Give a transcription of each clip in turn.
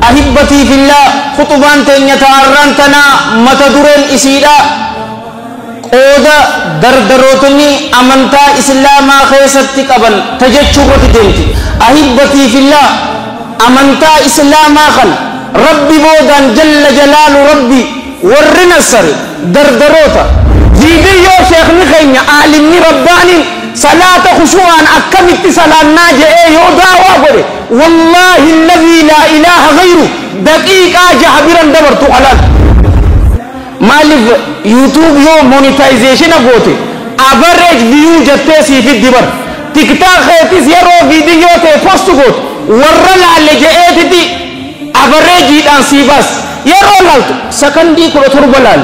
أحبتي في الله خطبان تنيتارنتنا متدرن إسيدا قودا دردروتني أمنتا إسلاما خيستي قبل تجتشوكت ديمتي أحبتي في الله أمنتا إسلاما خل ربي بودان جل جلال ربي ورنا السر دردروتا فيديو شيخ نخيني عالمي رباني صلاة خشوعا أكملت صلاة ناجئ يودا وابري والله الذي لا إله غيره دقيقة جهبرا دبرت حلال مالف يوتيوب يو مونيتايزيشن أبوتي average view جتسي في الدبر تيك تاك خيتيس يرو فيديو تي بوست قوت ورنا على جئتي average يدان سيباس يرو لالت سكندي كل تربلال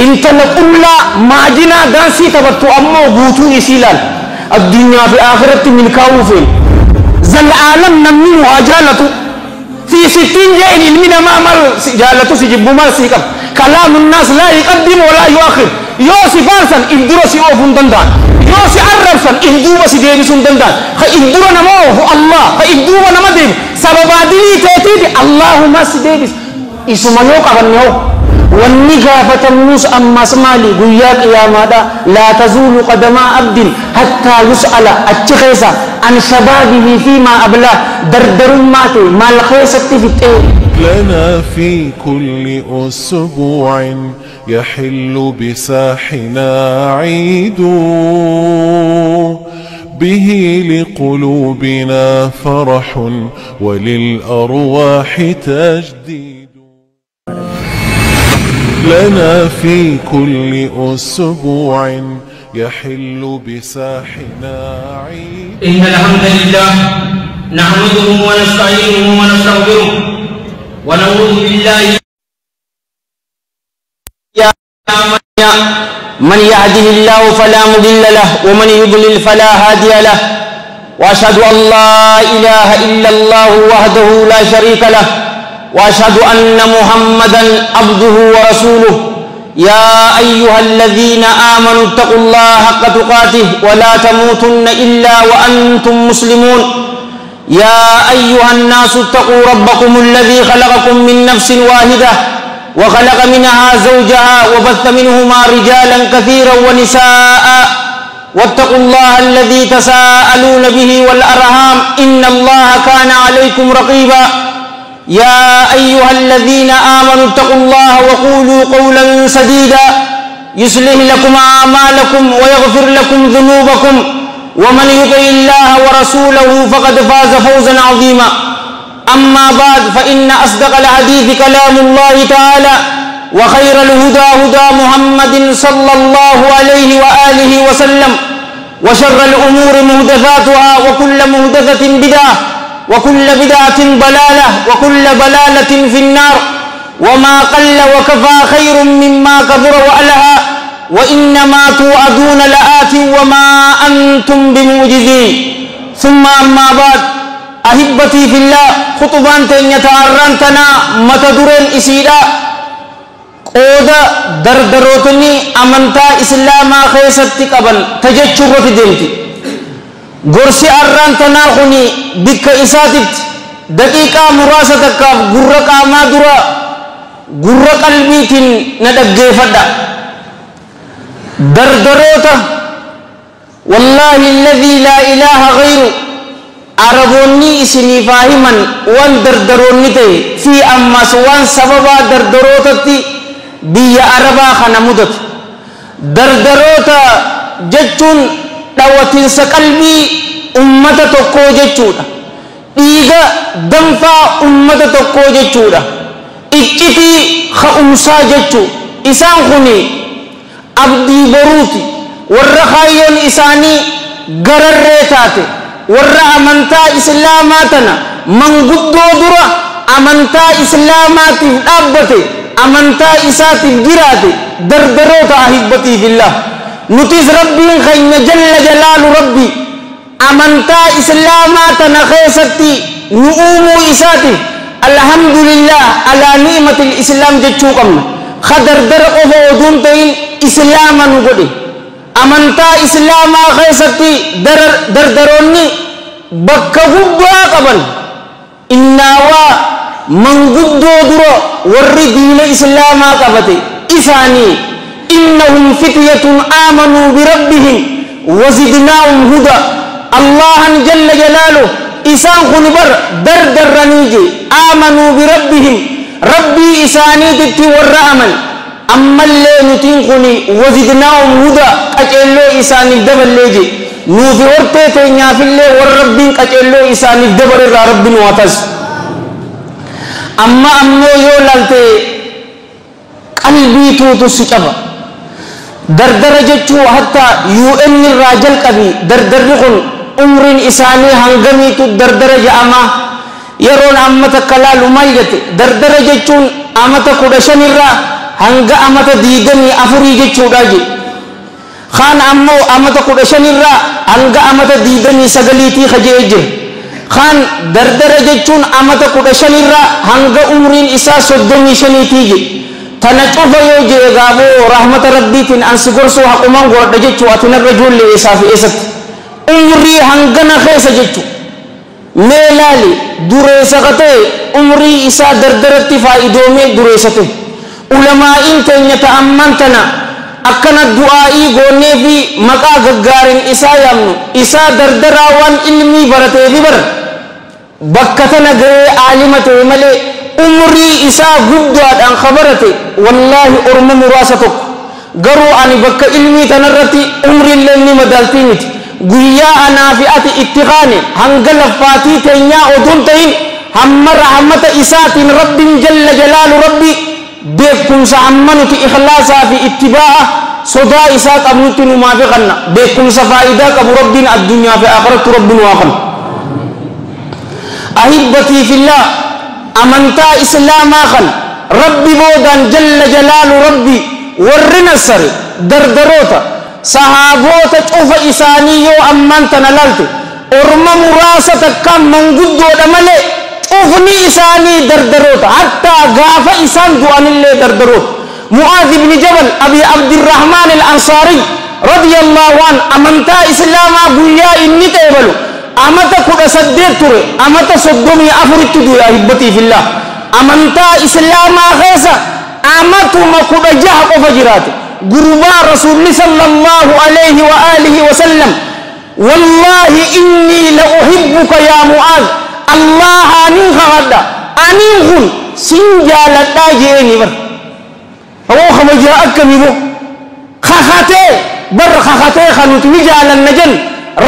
انت نقول ماجنا دانسي تبتو أمو بوتو يسيلال الدنيا في آخرة من كاوفين زل العالم نمي وجالته في 60 جاء المنا ما مر جالته سيجيب مال سيكب كلام الناس لا يقدم ولا يؤخر يوسي فارسا إندروسي أوفن دندان يوسي عربسا إندوبسي ديبسون دندان خإندورا نموه الله خإندورا نمدين سبب ديني تأتيد اللهم سيديبس اسم يوك أغنيوه والنقافة النوس أما سمالي قياك يا مادا لا تزول قدم عبد حتى يسأل التخيصة عن شبابه فيما أبلاه دردر ماتي ما الخيصة في التين. لنا في كل أسبوع يحل بساحنا عيد به لقلوبنا فرح وللأرواح تجديد. لنا في كل أسبوع يحل بساحنا عيد. إن الحمد لله نحمده ونستعينه ونستغفره ونعوذ بالله من يهده الله فلا مضل له ومن يضلل فلا هادي له وأشهد أن لا إله إلا الله وحده لا شريك له وأشهد أن محمدا عبده ورسوله. يا أيها الذين آمنوا اتقوا الله حق تقاته ولا تموتن إلا وأنتم مسلمون. يا أيها الناس اتقوا ربكم الذي خلقكم من نفس واحدة وخلق منها زوجها وبث منهما رجالا كثيرا ونساء واتقوا الله الذي تساءلون به والأرحام إن الله كان عليكم رقيبا. يا أيها الذين آمنوا اتقوا الله وقولوا قولا سديدا يصلح لكم أعمالكم ويغفر لكم ذنوبكم ومن يطع الله ورسوله فقد فاز فوزا عظيما. أما بعد فإن أصدق الحديث كلام الله تعالى وخير الهدى هدى محمد صلى الله عليه وآله وسلم وشر الأمور محدثاتها وكل محدثة بدعة وكل بدعة ضلالة وكل ضلالة في النار. وما قل وكفى خير مما كثر وألهى وإنما توعدون لآت وما أنتم بمعجزين. ثم أما بعد أحبتي في الله خطبان تنيتارنتنا متدرن إسيدا قودا دردروتني أمنتا إسلاما خيستي قبل تجتشوكت ديمتي gorsi arran tanaa kuni bikka isaatitti daqiiqaa muraasa takkaaf gurra qaamaa dura gurra qalbiitiin na dhaggeeffadha. dardaroota wallaahi alladhii laa ilaaha ghayru araboonni isiniif haa himan waan dardaroonni ta'e fi ammas waan sababaa dardarootatti biyya arabaa kana mudatu. dardaroota jechuun dhawatinsa qalbii ummata tokkoo jechuudha. dhiiga danfaa ummata tokkoo jechuudha. iccitii ka'umsaa jechuu. isaan kuni abdii boruuti. warra kaayyoon isaanii gararree taate warra amantaa islaamaa tana manguddoo dura amantaa islaamaatiif dhaabbate amantaa isaatiif jiraate dardaroota ahibbatii fillah. nutis rabbiin keenya jalla jalaalu rabbi amantaa islaamaa tana keessatti nu uumuu isaatiif alhamdulillah alaa ni'matil islaam jechuu qabna. ka dardara qofa oduun ta'in islaama nu godhe. amantaa islaamaa keessatti dardaroonni bakka guddaa qaban. innaawaa manguddoo dura warri diina islaamaa qabate isaanii innahum fityatun aamanuu birabbihim wazidnaahum huda allahan jalla jalaaluhu isaan kun bar dardarranii je aamanuu birabbihim rabbii isaaniititti warra aman ammallee nutiin kuni wazidnaahum huda qaceelloo isaaniif daballee je nuufi hortee teenyaafillee warra rabbiin qaceelloo isaaniif dabarerraa rabbiin waatas amma ammoo yoo laalte qalbii tuutu si caba dardara jechuu hatta UN irraa jalqabi dardarri kun umriin isaanii hangamiitu dardara ja'ama yeroon amma takka laalu maal jette dardara jechuun amata 15 irraa hanga amata 24 jechuudha je khaan ammoo amata 15 irraa hanga amata 29 khajee jira khaan dardara jechuun amata 15 irraa hanga umriin isaa 35 je tana cufa yoo je gaaboo rahmata rabbiitiin ansi gorsuu haqumaan godha jechuu ati narra ijoollee isaa fi eessatti umrii hangana keessa jechu mee laali dureessa qatee umrii isaa dardaratti faa'idoomee dureessa ta'e ulamaa'iin teenya ta'amman tana akkana du'aa'ii goonnee fi maqaa gaggaarin isaa yaamnu isaa dardaraa waan ilmii baratee fi bara bakka tana gahee aalima ta'e malee umrii isaa guddaadhaan khabarate wallaahi orma muraasa tokko garuu ani bakka ilmii tanarratti umriillee ni madaaltii miti guyyaa anaa fi ati itti qaane hanga laffaatii teenyaa oduun ta'in hamma rahmata isaatiin rabbiin jalla jalaalu rabbi beekumsa hamma nuti ikhlaasaa fi ittibaa'a sodaa isaa qabnutti numaa fi qanna beekumsa faayidaa qabu rabbiin addunyaa fi akhiratti rabbiin waa qanna ahibbatii fillah amantaa islaamaa kan rabbi boodaan jalla jalaalu rabbi warri nasare dardaroota sahaabota cufa isaanii yoo ammaan tana laalte orma muraasa takkaan manguddoodha malee cufni isaanii dardaroota hattaa gaafa isaan du'anillee dardaroota mu'aadh ibn jabal abi abdirrahmaan al-ansaari radiyallahu an amantaa islaamaa guyyaa inni qeebalu amata 18 ture amata 34tti du'e ahibbatii fillah amantaa islaamaa keessa amatuma 16 qofa jiraate gurbaa rasuulli sallallahu alayhi wa alihi wa sallam wallahi inni la uhibbuka ya mu'adh allah anin khawada anin hun sinjaladha jeeni bar awo khamaja akamibo khakhate bar khakhate khanut wijalan najan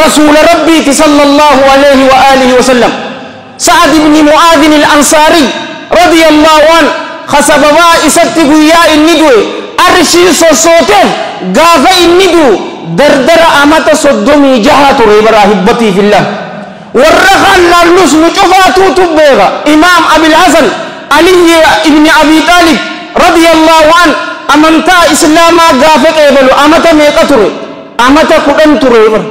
rasul rabbi sallallahu alayhi wa alihi wa sallam sa'd ibn mu'adh al-ansari radiyallahu an khasababa isatti guya inni arshii sossooteen gaafa inni du'u dardara amata 36 ture bara ahibbatii fillah warra kaan laallus nu cufaatuutu beeka imaam abil hasan ali ibn abi talib radiyallahu an amantaa islaamaa gaafa qeebalu amata meeqa ture amata 10 ture bar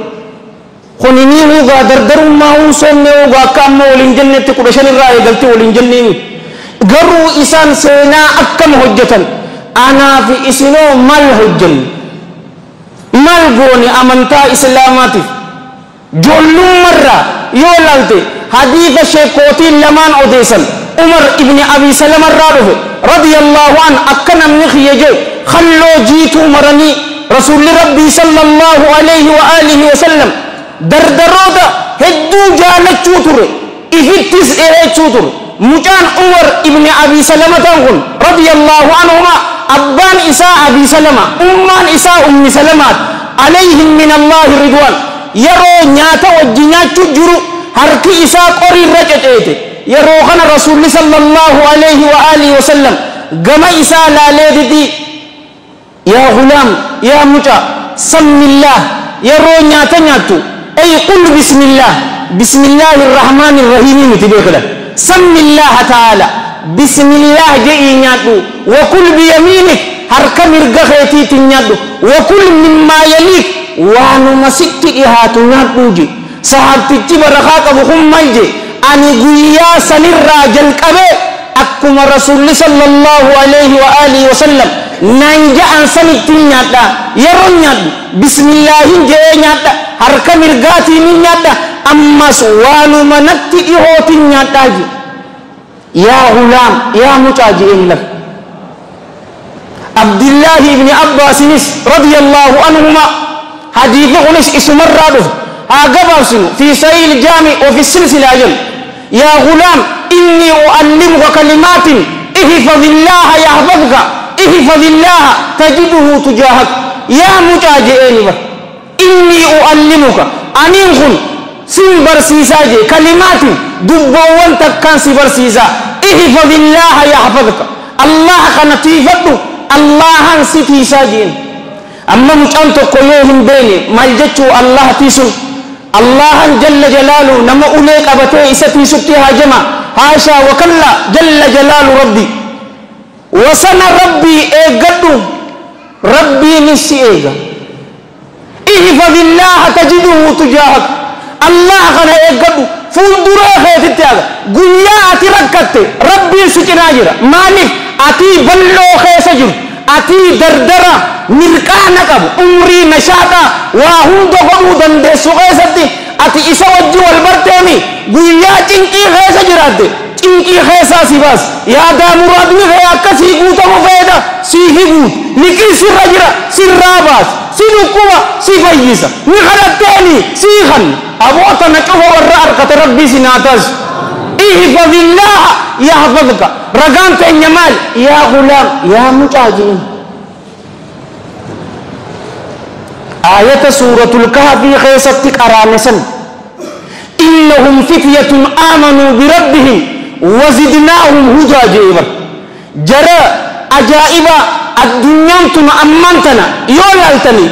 kunini hugaa dardarummaa hun soomne hugaa akka amma waliin jennetti 15 irraa eegalte waliin jennee garuu isaan seenaa akkam hojjetan أنا في إسنو مال هجن مال غوني أمانتا إسلاماتي جولو مرة يولالتي حديث شيكوتي لمان أوديسن عمر ابن أبي سلمة الرادف رضي الله عنه أكنا من خيجي خلو جيتو مرني رسول ربي صلى الله عليه وآله وسلم دردرودا هدو جالت شوتر إفتس إيه شوتر مجان عمر ابن أبي سلمة رضي الله عنهما أبان إساء أبي سلمة أمان إساء أم سلمات عليهم من الله رضوان يرو نياتا وجنات جرو هركي إساء قري رجعت يرو خنا رسول صلى الله عليه وآله وسلم قما إساء لا ليدي يا غلام يا مجا سم الله يرو نياتا نياتو أي قل بسم الله بسم الله الرحمن الرحيم متبقلا سم الله تعالى بسم الله جئي نياتو وكل بيمينك هركا مرغا خيتي تنيادو وكل مما يليك وانو مسكت إهاتو نياتو جي صحابتي برخاك بخم ملجي أني قويا سنر راجل كبه أكما رسول صلى الله عليه وآله وسلم نانجا أنسانك تنياتا يرون نياتو بسم الله جئي نياتا هركا مرغاتي نياتا أما سوانو منكت إهو تنياتا جي يا غلام يا متاجئين لك عبد الله بن عباس رضي الله عنهما حديث غنش اسم الرادف هاقبرس في صحيح الجامع وفي السلسلة أجل يا غلام إني أعلمك كلمات احفظ الله يحفظك احفظ الله تجده تجاهك يا متاجئين لك إني أعلمك أنين خن سنبر سيساجي كلمات دبوان تكان سنبر سيسا احفظ الله يحفظك الله خنطيفته الله سيتي ساجين أما مجانتو كيوهم بيني مالجتو الله تيسن الله جل جلاله نما أوليك أبتي إستي ستيها جمع هاشا وكلا جل جلال ربي وسن ربي إيقادو ربي نسي إيقا احفظ الله تجده تجاهك الله خنا إيقادو فندرا خيتي هذا قويا أتي ركت ربي سكنا جرا مالك أتي بلو خيسجر أتي دردرا مرقانا قب عمري نشاطا وهم دقمو دندي سغيستي أتي إسا وجه والبرتيني قويا چنكي خيسجر أتي چنكي خيسا سباس يا دا مراد مخيا كسي قوتا مفيدا سيهي قوت لكي سر رجرا سر راباس سنقوة سفيسة نخلتاني سيخن أبوتا نكفو والرأركة ربي سناتاز احفظ الله يحفظك رقام تنمال يا غلام يا متاجئين آية سورة الكهف خيستك أرامسا إنهم فتية آمنوا بربهم وزدناهم هدى جيبا جرى أجائب الدنيا أمانتنا يولالتني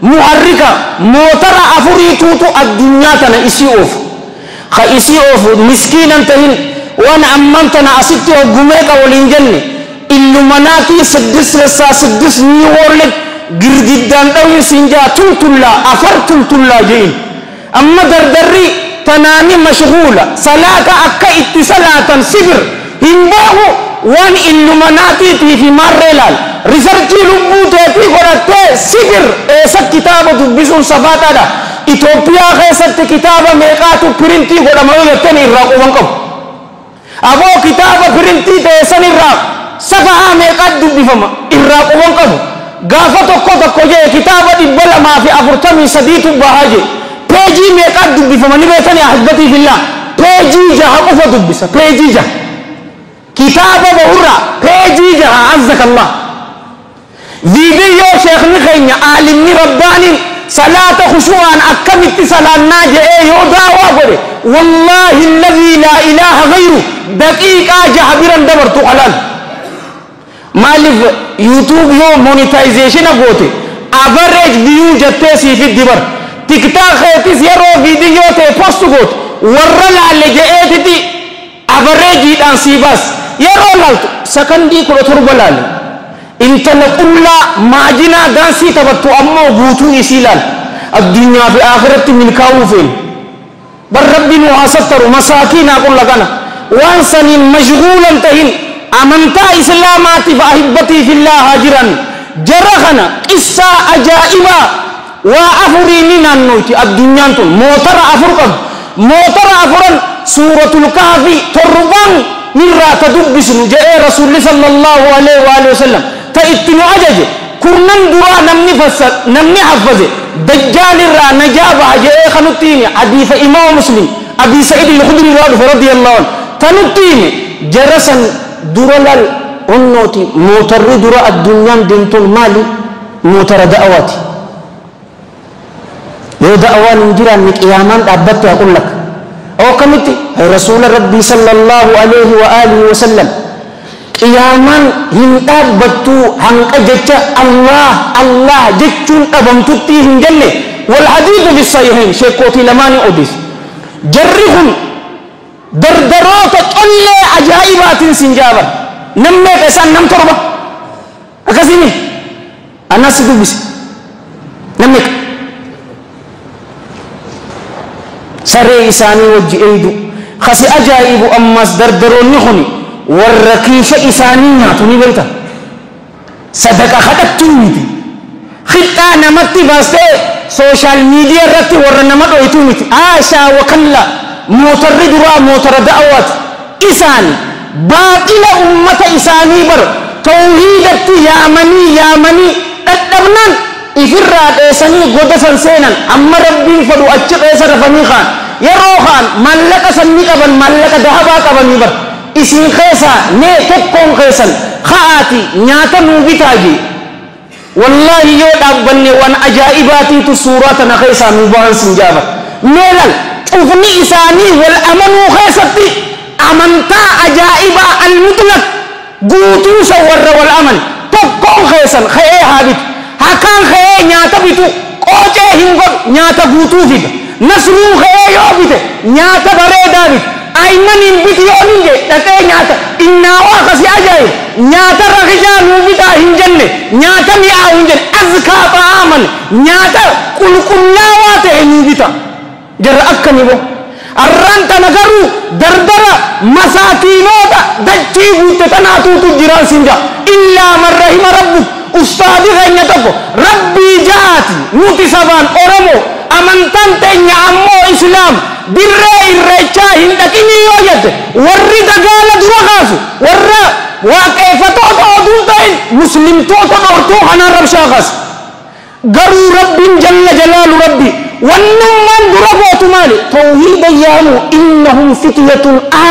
محركة موتر أفريتوتو الدنيا تنا إسيوف خإسيوف مسكينا تهين وأنا أمانتنا أسيتي وقميك والإنجنة إلو مناتي سدس رسا سدس نيورلك قرددان دوي سنجا تلتلا أفر تلتلا جين أما دردري تناني مشغولة صلاة أكا اتصلاة سبر هنباهو وان إلو مناتي في مرلال رسالتي لبوتي في قرأتي سبر إيسا كتابة بسون صفاتا دا إثيوبيا خيست كتابة ميقاتو برنتي قرأ مولتين إراق وانقب أبو كتابة برنتي تيسان إراق صفحة ميقات دبفما إراق وانقب غافتو كوتا كوجي كتابة إبلا ما في أفرطمي سديتو بهاجي بيجي ميقات دبفما نبيتني أحبتي في الله بيجي جها قفا دبسا بيجي جها كتابة بهرة بيجي جها عزك الله فيديو شيخ نخيني عالمي رباني صلاة خشوعا أكمت صلاة ناجئ يودا وابره والله الذي لا إله غيره دقيقة جهبرا دبرت حلال مالف يوتيوب يو مونيتايزيشن أبوتي average view جتة سيفي الدبر تيك تاك خيتي سيرو فيديو تي بوست قوت ورلا لجئت تي average يدان سيباس يرو لالتو سكندي كرة تربلال انت نقول ماجنا دانسي تبتو أمو بوتو إسيلال الدنيا في آخرة من كاوفين بل ربي محاسبتر مساكين أقول لكنا وانسان مشغولا تهين أمنتا إسلاماتي فأحبتي في الله هاجرا جرخنا إسا أجائبا وأفري من النوتي الدنيا موتر أفرقا موتر أفرا سورة الكهف تربان من رات دبسن جاء رسول الله صلى الله عليه وآله وسلم تأتنو أجج كرنن درا نمني حفظه دجال را نجابة جاء خنطيني حديث إمام مسلم أبي سعيد الخدري رضي الله عنه تنطيني جرسا درلال النوتي موتر درا الدنيا دنت المال موتر دعواتي لو دعوان نجرا من قيامان أبدت أقول لك أو كمتي رسول ربي صلى الله عليه وآله وسلم قيامان هنقاب بطو هنقجت الله الله جتون أبمتتي هنجلي والحديث في الصحيحين شيكوتي لماني أوديس جرهم دردروت كل عجائبات سنجابا نمك إسان نم تربة أكسيني الناس تدبس نمك سري إساني وجئيدو خسي أجائب أمس دردرون نخني والركيش إساني ناتوني بيتا صدقة خطك تنميتي خطة نمتي باسي سوشال ميديا رتي ورنمت ويتونيتي آشا وكلا موتر درا موتر دعوات إساني باطل أمة إساني بر توحيدت يامني أدبنان إفراد إساني قدسا سينا أما ربي فدو أجب إسر فنيخان يروخان ملك سنك بن ملك دهبا كبن بر اسم خيسا ني تكون خيسا خااتي نياتا نوبتاجي والله يود أبني وان أجائباتي تسورات نخيسا نوبان سنجابا ميلال أفني إساني والأمن خيستي أمنتا أجائبا المطلق قوتو سور والأمن تكون خيسا خيه هابت هكان خيه نياتا بيتو قوتي هنگو نياتا قوتو فيك نسرو خيه يوبت نياتا بريدا بيت أيمن بيت يونينجي تكي نياتا إنا واقسي أجائب نياتا رخجا نوبتا هنجن نياتا مياه هنجن أزكا طعاما نياتا كل كلاوات نوبتا جرى أكني بو الرانتا نغرو دردرا مساكينوتا دجيبو تتناتو تجران سنجا إلا من رحم ربك أستاذي غنيتكو ربي جاتي نوتي سبان أرمو أمنتان تنيا أمو إسلام برّي الرجا هندكيني يوجد ورّي دقالة دواغاسو ورّا وكيفتو تودون تاين مسلم توتو نورتو خنا رب شاغاس غرو رب جل جلال ربي ونمان دربوت مالي توحيد يامو إنهم فتية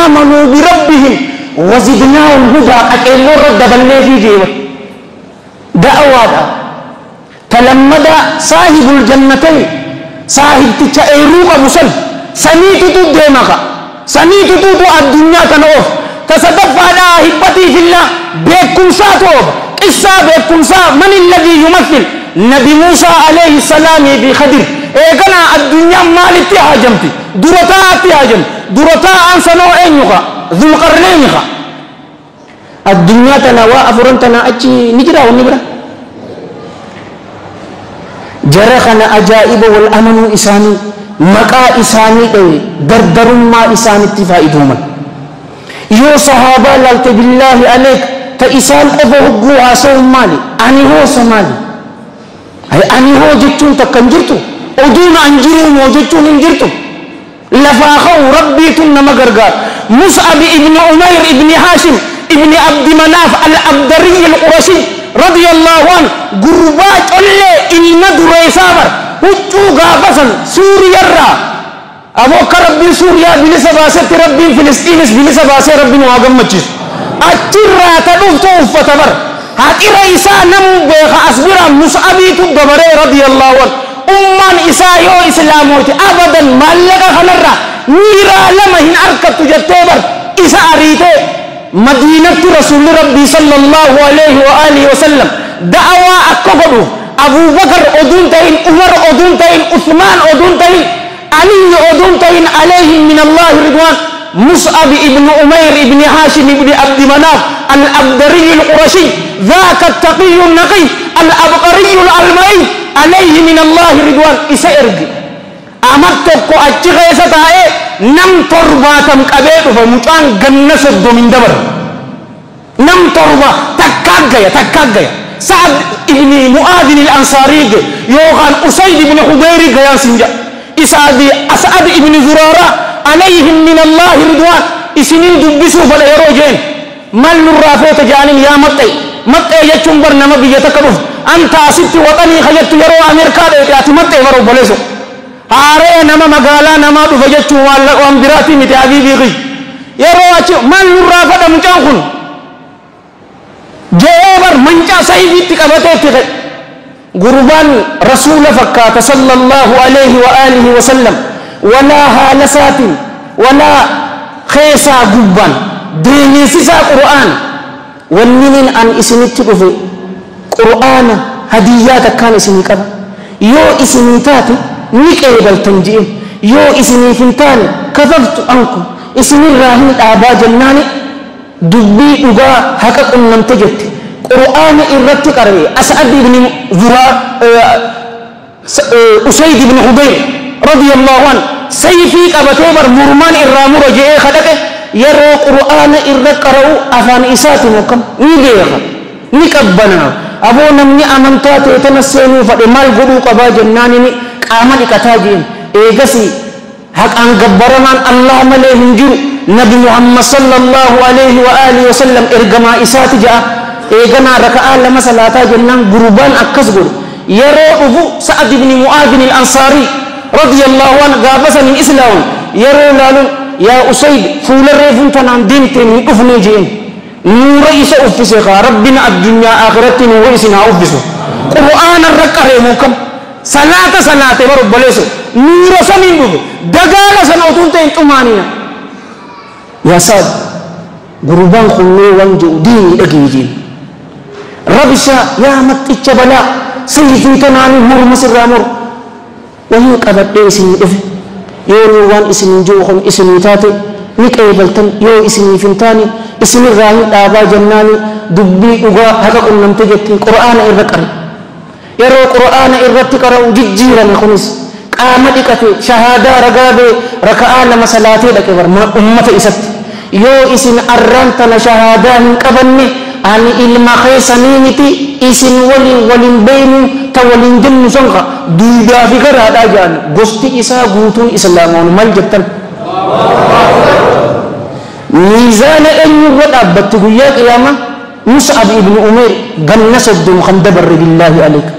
آمنوا بربهم وزدناهم هدى أكيلو رد بلي في جيوة دعوة تلمد صاحب الجنتين صاحب تتعيروك مسل سنيت تدمك سنيت تدو الدنيا كنوف تصدف على أحبتي في الله بيكم ساتوب قصة بيكم سا من الذي يمثل نبي موسى عليه السلام بخدر إيقنا الدنيا مالتي هاجمتي درطاء هاجم درطاء أنسانو أينيخا ذو القرنينيخا الدنيا تنوى أفرنتنا أجي نجرا ونبرا جرخنا أجائب والأمن إساني مقا إساني دردر ما إساني اتفائدهما يو صحابة لالت بالله عليك فإسان أفهقوا عصوا مالي أني هو سمالي أني هو جتون تكنجرتو ودون أنجروا موجتون انجرتو لفاخوا ربيتون نمغرغار مصعب ابن عمير ابن هاشم ابن عبد مناف الأبدري القرشي رضي الله عنه قربات اللي المدر يسامر هجو غافصا سوريا الرا أبوك ربي سوريا بلسة باسة ربي فلسطين بلسة باسة ربي نواغم مجيس أجرى تدوفتو فتبر هاتي رئيسا نمو بيخا أصبرا مصعبي تدبري رضي الله عنه أمان إسايو إسلاموتي أبدا مالك خنرا نيرا لما هن أركب تجتوبر إسا أريته مدينة رسول ربي صلى الله عليه وآله وسلم دعوة أكبره أبو بكر أدون تين عمر أدون تين عثمان أدون تين علي أدون تين عليهم من الله رضوان مصعب ابن عمير ابن هاشم ابن عبد مناف الأبدري القرشي ذاك التقي النقي الأبقري الألمعي عليه من الله رضوان إسائرق أمرتك أجغي ستائي نم ترباتم قبيت فمتان جنس الدومين دبر نم تربا تكاقيا سعد ابن معاذ الأنصاري يوغان أسيد بن حضير قيان سنجا أسعد ابن زرارة عليهم من الله رضوان إسنين دبسوا فلا يروجين مال نرافوت جانين يا مطي يجون برنما بيتكرف أنت أسبت وطني خجت يرو أمريكا يأتي مطي فرو بلسو هاري نما مقالا نما دفجت وانبراتي متعبي بيغي يرو أتي مال نرافة مجانكن جوابر منجا سيدي تكبتي تغي قربان رسول فكات صلى الله عليه وآله وسلم ولا هالسات ولا خيسا قبان ديني سيسا قرآن والنين أن اسمي تقفي قرآن هديات كان اسمي كذا يو اسمي تاتي نكيبل تنجئ يو اسمي فنتاني كذبت عنكم اسمي الراهن آبا جناني دبي أغا حقق من تجت قرآن إرتك أروي أسعد بن زرار أسيد بن حضير رضي الله عنه سيفي كبتيبر مرمان الرامور جئ خدك يرو قرآن إرتك أرو أفان إسات مكم نيجيها نكبنا أبو نمني أمنتات يتنسيني فالمال قدو قبا جناني قامل كتاجين إيغسي haqaan gabbaramaan Allah malee hin jiru nabi Muhammad sallallahu alaihi wa alihi wa sallam ergamaa isaati ja'a eeganaa raka'aa lama salaataa jennaan gurbaan akkas godhe yeroo dhufu Sa'ad ibn Mu'aadh al-Ansaari radiyallahu anhu gaafasanii islaaman yeroo laalun yaa Usayd fuula reefuun tanaan deemtee hin dhufne jeen nuura isa uffise kaa rabbina addunyaa akhiratti nuura isin haa uffisu qur'aana irra qareemu kam salaate barobboleessu nuura samiin dhufe dagaala sana utuun ta'in xumaanina yaa Sa'ad gurbaan kunnee waan jedhu diinii dhageejiin rabsha yaa maxxicha balaa sayfii tanaanii morma sirraa mor wayii qabadhee isinii dhufe yoo waan isinii jiru kun isinii taate ni qeebaltan yoo isiniif hin taane isinirraa hin dhaabaa jennaani dubbii dhugaa haqa qunnamte jettiin qur'aana irra qare yeroo qur'aana irratti qara'u jijjiirame kunis qaama dhiqate shahaadaa ragaabee raka'aa lama salaatee dhaqe barma ummata isatti yoo isin arraan tana shahaadaa hin qabanne ani ilma keessanii miti isin waliin beeynu ta waliin jennu sonka duudaa fi garaadhaa jedhan gosti isaa guutuun islaamoon mal jettan miizaana eenyurra dhaabbatti guyyaa qiyaama Mus'ab ibn Umayr ganna soddom kan dabarre billaahi aleyka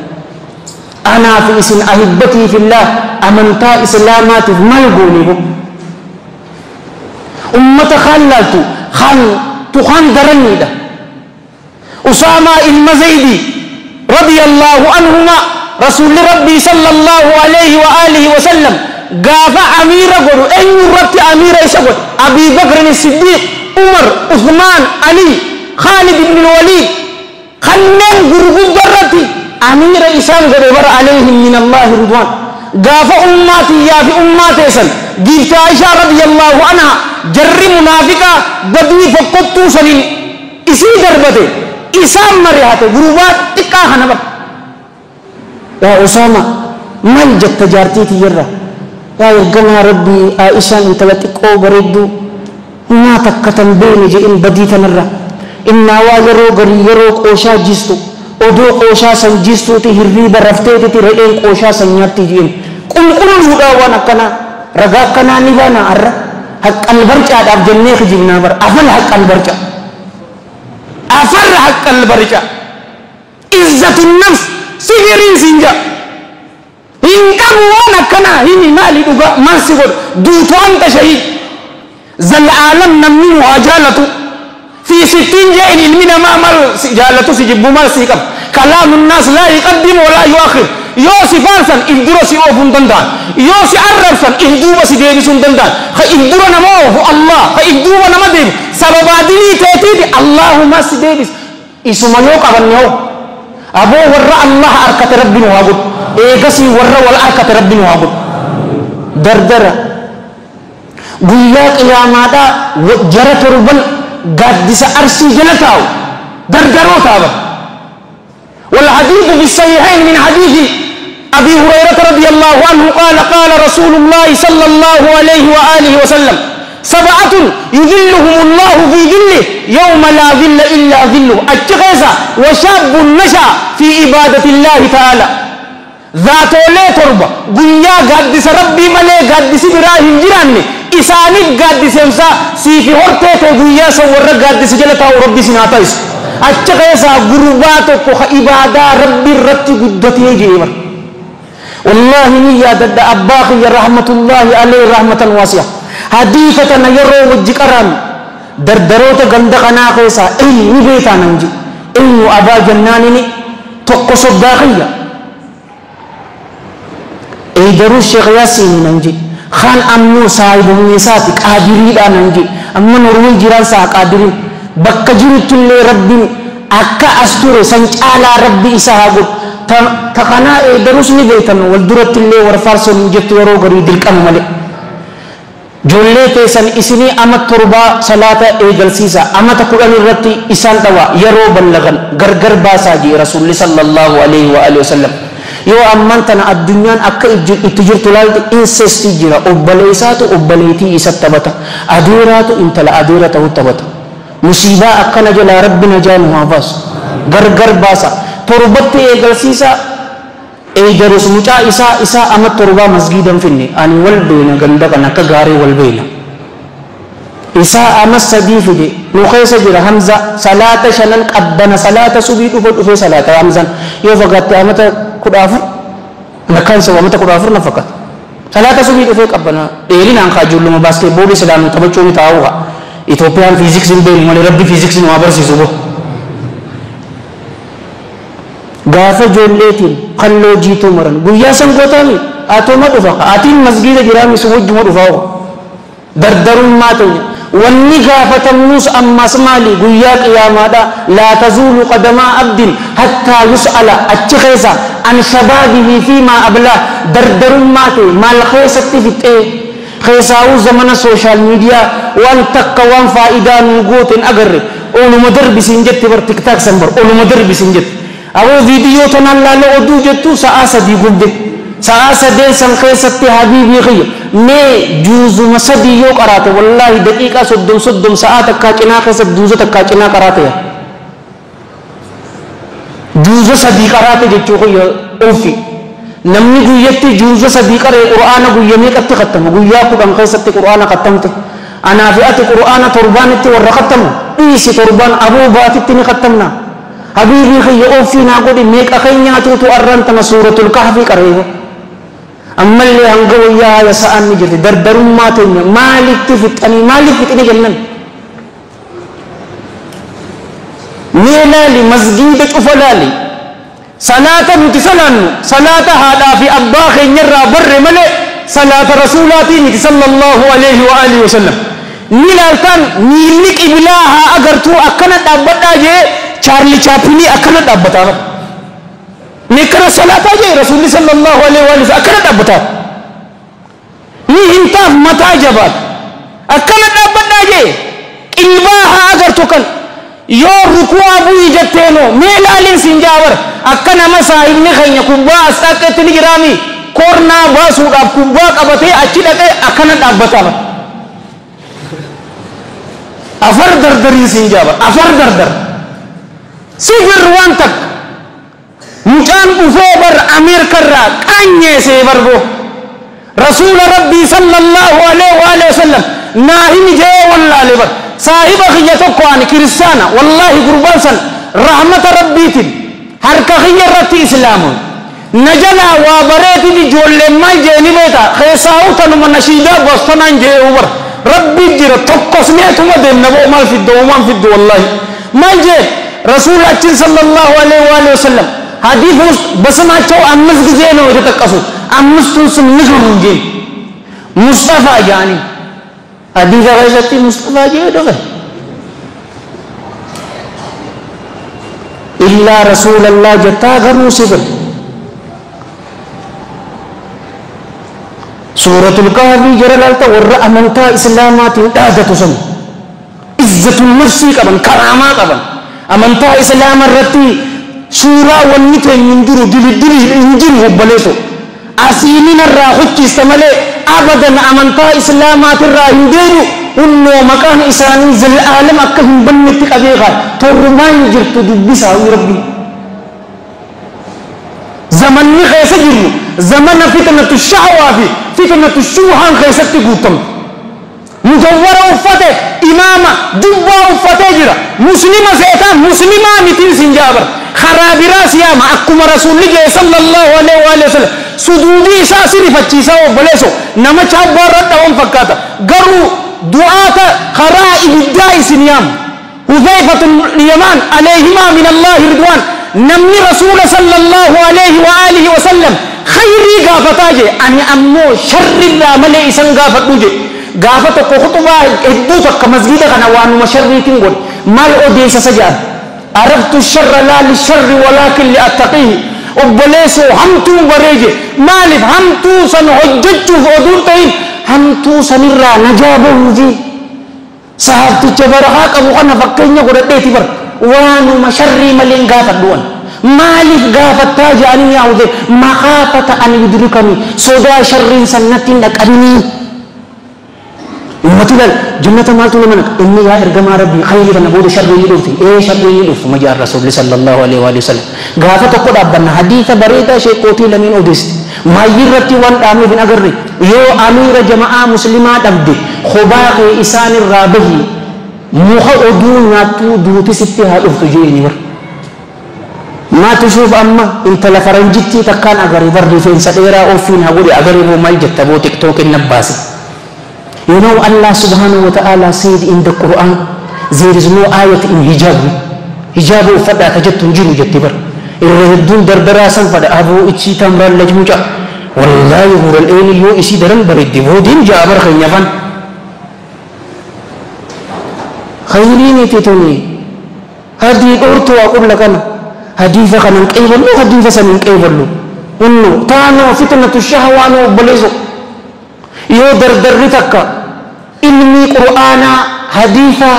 anaa fi isin ahibbatii fillah amantaa islaamaatiif mal goone ummata kaan laaltu kaan daranniidha Usama ilma Zaydi radiyallahu anhuma رسول ربي صلى الله عليه وآله وسلم قافا أمير قولوا أين ربط أمير يسقط أبي بكر الصديق عمر عثمان علي خالد بن الوليد خنن قرقود درتي أمير إسان قدبر عليهم من الله رضوان قافا أماتي يا في أماتي سن قلت عائشة رضي الله عنها جر منافقة بدوي فقطو سنين إسي دربته إسان مريحته قربات تكاها نبك يا أسامة من جت جارتي تجرى يا يرجمها ربي عائشة انت لتقو بردو ما تكتم بين جئن بديت مرة إن واجرو غريرو قوشا جستو ودو قوشا سن جستو تهربي برفتي ترئين قوشا سنياتي جئن قل هدا وانا كنا رغا كنا نبانا أرى حق البرجة داب جنة خجبنا بر أفل حق البرجة أفل حق البرجة عزة النفس sihirin sinja hingga wana kana hini mali duga masihur dutuan tashahid zal alam namni wajalatu fi 60 ja'in ilmina ma mal jalatu sijibu mal sikam kalamun nas la yaqaddim wa la yuakhir yo sifarsan induro si ofun dandan yo si arrabsan induba si debi sun dandan kha induro namo Allah kha induba namade sababadili tetidi Allahumma sidebis isumayo qabanyo Abu warra Allah arkata rabbinu wabud egasi warra wal arkata rabbinu wabud dardara guyya qiyamada jara turban gaddisa arsi jalataw dardaro taba wal hadith fi sahihain min hadith Abi Hurairah radhiyallahu anhu qala Rasulullah sallallahu alaihi wa alihi wa sallam سبعة يذلهم الله في ظله يوم لا ظل إلا ظله التغيث وشاب نشأ في عبادة الله تعالى ذات لا تربة قنيا قدس ربي ملي قدس إبراهيم جيراني إساني قدس يمسا سيفي هرتي قنيا سور قدس جلتا ربي سناتيس التغيث قرباتك عبادة ربي رتي قدتي جيمر والله نيا دد أباقي رحمة الله عليه رحمة واسعة حديثة نيرو وجكرام دردروت غندقنا قيسا إني بيتا ننجي إنو أبا جنانيني تقص الداخلية إي درو الشيخ ياسين ننجي خان أمنو صاحب النساتك قادرين ننجي أمن روي جيران سا قادرين بك جرت اللي ربي أكا أستور سنج على ربي إساهاقو تقنا إي دروسني بيتا والدرت اللي ورفارسو نجت ورو غري دلك أمالي جولة تيسن إسني أمت تربا صلاة إيجلسيسا أمت قرآن الرتي إسان توا يرو بلغن غرغر باسا جي رسول صلى الله عليه وآله وسلم يو أمانتنا الدنيا أكا اتجر تلالت إنسستي جرا أبليساتو أبليتي إسات تبتا أديراتو انتلا أديراتو تبتا مصيبة أكا نجل ربنا جانو هافاس غرغر باسا تربت إيجلسيسا eedarus mucaa isaa amma torbaa masgiidan finne ani wal beena ganda kan akka gaarii wal beena isaa amma sadii fide nu keessa jira Hamza salaata shanan qabbana salaata subii dhufe salaata Hamzan yoo fagaatte amata 14 nakkan sawa amata 14 na fakat salaata subii dhufe qabbana dheerinaan kaajulluma baaskeetboolii islaamuu taphachuun taa'uudha Itoophiyaan fiiziksiin beenu malee rabbi fiiziksiin waa barsiisu bo gaafa ijoolleetiin kalloo jiituu maran guyyaa sangootaami atooma dhufa atiin masgiida jiraami su wajjuma dhufaa dardarummaa ta'e wanni gaafatamnus ammas maali guyyaa qiyaamaadha laa tazuulu qadamaa abdin hattaa yus'ala achi keessa an shabaabihi fiimaa ablaa dardarummaa ta'e maal keessatti fixee keessaa'uu zamana sooshaal miidiyaa waan takka waan faayidaa nuu gooteen agarre ooluma darbisiin jette bar tiktaak san bar ooluma darbisiin jette awoo viidiyoo tanaan laaloo oduu jettu sa'aa sadii gubde sa'aa sadeen san keessatti habiibii kiyya mee juuzuma sadii yoo qaraate wallaahi daqiiqaa 30 sa'aa takkaa cinaa keessatti juuza takkaa cinaa qaraate yaa juuza sadii qaraate jechuu kiyya ofi namni guyyatti juuza sadii qaree qur'aana guyya meeqatti khattama guyyaa 10 keessatti qur'aana khattamte anaa fi ati qur'aana torbaanitti warra khattamu dhiisi torbaan abuu baatitti ni khattamna habiibii kiyya ofii naa godhi meeqa keenyaatuutu arrantama suuratul kahfii qareebe ammallee hanga wayyaa haya sa'aan ni jirti dardarummaa teenya maalitti fixanii maaliif fixini jennan mee laali masgiida cufa laali salaata nuti salaannu salaata haadhaa fi abbaa keenyarraa barre malee salaata rasuulaatii miti sallallahu alaihi wa alihi wasallam ni laaltaan miilli qiblaa haa agartuu akkana dhaabbadhaa jee Charlie Chaplin akkana dhaabbataa bara meekara salaataa jee rasuulli sallallahu alaihi wa sallam akkana dhaabbataa ni hintaaf mataa jabaat akkana dhaabbadhaa jee qilbaa haa agartu kan yoo ruku'aa bu'ii jetteenoo mee laaliin siin jaabar akka nama saahibni keenya kubbaa as dhaqeetti ni jiraami koornaa baasuudhaaf kubbaa qabatee achi dhaqee akkana dhaabbataa bara afar dardarii siin jaabar afar dardar sifir waan takka mucaan dhufee bar ameerikarraa qaanyeesee bargo rasuula rabbii sallallahu alaihi wa sallam naa himi jee wallaale bar saahiba kiyya tokko ani kiristaana wallahi gurbaan san rahmata rabbiitiin harka kiyya irratti islaamuun na jalaa waa bareetiin ijoolleen maal jeeni beeta keessaa'u tanuma nashiidaa bostonaan jee ubar rabbi jira tokkos meetuma deemnaboo maal fiddu wallahi maal jee ረሱላችን ሰለላሁ ዐለይሂ ወሰለም ሐዲስ ውስጥ በስማቸው 5 ጊዜ ነው የተጠቀሱት አምስቱን ስም ንገሩ እንጂ ሙስጠፋ ጃኒ ሐዲስ ገይዘቲ ሙስጠፋ ጀደፈ ኢላ ረሱላላህ ጀታ ገሩ ሲብል ሱረቱል kahfi ጀረላልተ ወረ አመንታ እስላማት ዳዘቱ ሰም ኢዘቱል ነፍሲ ቀበን ከራማ ቀበን amantaa islaama irratti suuraa wanni keenya hin jiru dilidili hin jiru hobbaleeso asiinin irraa hojjista malee abadan amantaa islaamaatirraa hin deebi'u hunnoo maqaan isaanii zal'aalam akka hin bannetti qabeeqa tormaan jirtu dubbisaa rabbi zamanni keessa jirru zamana fitnatu shahwaa fi fitnatu shubuhaan keessatti guutamtu mujawwara uffate imaama dubbaa uffatee jira muslima seetaan muslimaa mitiin sin jaabar karaa biraa siyaama akkuma rasuulli jee sallallahu alaihi wa sallam suduudii isaa sirifachiisaa obboleeso nama chaabbaarra dhawan fakkaata garuu du'aata karaa ibiddaa isin yaama huzayfatul yamaan alayhimaa min allahi ridwaan namni rasuula sallallahu alaihi wa sallam khayrii gaafataa jee ani ammoo sharrirraa malee isan gaafadhu jee gaafa tokko khutbaa hedduu takka masgiida kana waanuma sharriitiin godhe maal odeessa sajaan arabtu sharra laa lisharri walaakin liattaqihi obboleessoo hamtuu bareeje maaliif hamtuu san hojjechuuf oduun ta'in hamtuu sanirraa najaa bahuufi sahaabticha barahaa qabu kana fakkeenya godhadheeti bar waanuma sharrii maleen gaafadhuwan maaliif gaafattaa jedhanii yaa'ude makaafata an yudrikanii sodaa sharriin sannattiin dhaqanii ummatulan jannata maaltu nama naqa inni yaa ergamaa rabbii khayri kana booda sharri ni dhufti sharri ni dhufu majaa rasuulli sallallahu alaihi wa sallam gaafa tokko dhaabbanna hadiisa bareedaa sheekootii lamiin odeessi maayyii irratti waan dhaameef hin agarre yoo amiira jama'aa muslimaa dhabde khobaa kee isaan irraa bahi muka oduu nyaattuu duuti sitti haa dhuftu jeeni bar maa tushuuf amma intala faranjittii takkaan agarre bar rifeensa dheeraa ofiin haa godhe agarre moo maal jetta boo tiktookin nabbaase. You know Allah subhanahu wa ta'ala said in the Quran, there is no ayat in hijab. Hijab ufada kajatun jiru jattibar. Irrahiddun dardara san fada abu ichi tamran lajmuca. Wallahi hural eeni yo isi daran bariddi bodin jaabar khanyafan. Khayrini tituni. Hadi urtu aqul lakana. Haditha kanan qayballu haditha sanin qayballu. Unnu taano fitnatu shahwanu balizu. Yo dardarri takka ilmi qur'aana hadiisa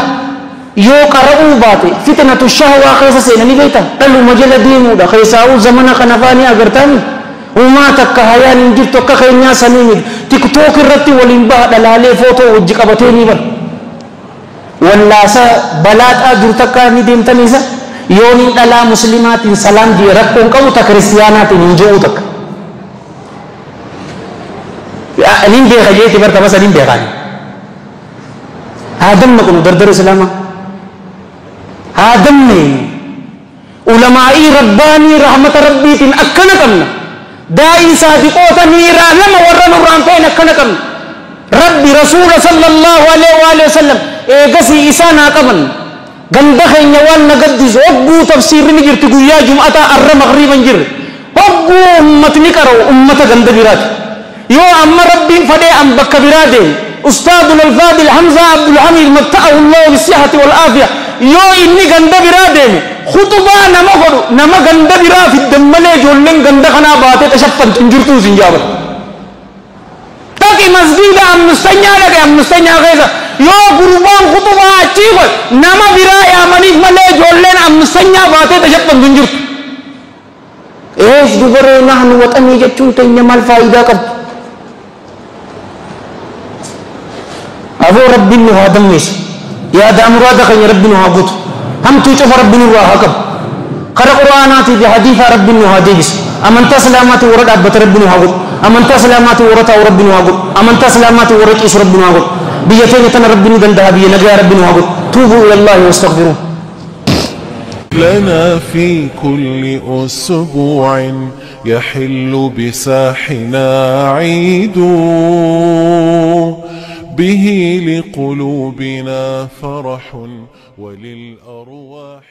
yoo qara'uu baate fitnatu shahwaa keessa seenanii beekta dhaluma jala deemuudha keessaa'uu zamana kana faanii agartaani uumaa takka hayaan hin jirtu akka keenyaa sanii miti tiktook irratti waliin baha dhalaalee footoo wajji qabatee ni bara wallaasa balaaxaa jiru takka ni deemtaniisa yoo ni dhalaa muslimaatiin salaam jee rakkoon qabu ta kiristiyaanaatiin hin je'uu takka nin beeka jeeti barta basa nin beekaani haadamna kunu dardar islaama haadamne ulamaa'ii rabbaanii rahmata rabbiitiin akkana qabna daa'ii saadiqoota niiraa lama warra nurraan ta'en akkana qabna rabbi rasuula sallallahu alaihi wa sallam eegasii isaan haa qaban ganda keenya waan nagaddisu hogguu tafsiirri ni jirti guyyaa jum'ataa arra magriiban jirre hogguu ummatni qara'u ummata ganda biraati يو أما ربي فدي أم بكبرادين أستاذنا الفاضل حمزة عبد الحميد متعه الله بالصحة والعافية يو إني غند برادين خطبة نما غند برا في الدملة جولن غند خنا باتة تشفن تنجرتو زنجابا تاكي مسجد أم مستنيا لك أم مستنيا غيظا يو قربان خطبة أچيخ نما برا يا منيف ملة جولن أم مستنيا باتة تشفن تنجرتو إيش دبره نحن وطني جتشون تنجمال فائدة قبط أبو ربي إنه هذا ميس يا دام رادك يا ربي إنه هاقوت هم تشوف ربي إنه هاقب قرأ قرآناتي بحديث ربي إنه هاديس أمن تسلاماتي ورد أبت ربي إنه هاقوت أمن تسلاماتي ورد أو ربي إنه هاقوت أمن تسلاماتي ورد إيش ربي إنه هاقوت بيتين يتنا ربي إنه دندها بيه نجا ربي إنه هاقوت توبوا إلى الله واستغفروه لنا في كل أسبوع يحل بساحنا عيد به لقلوبنا فرح وللأرواح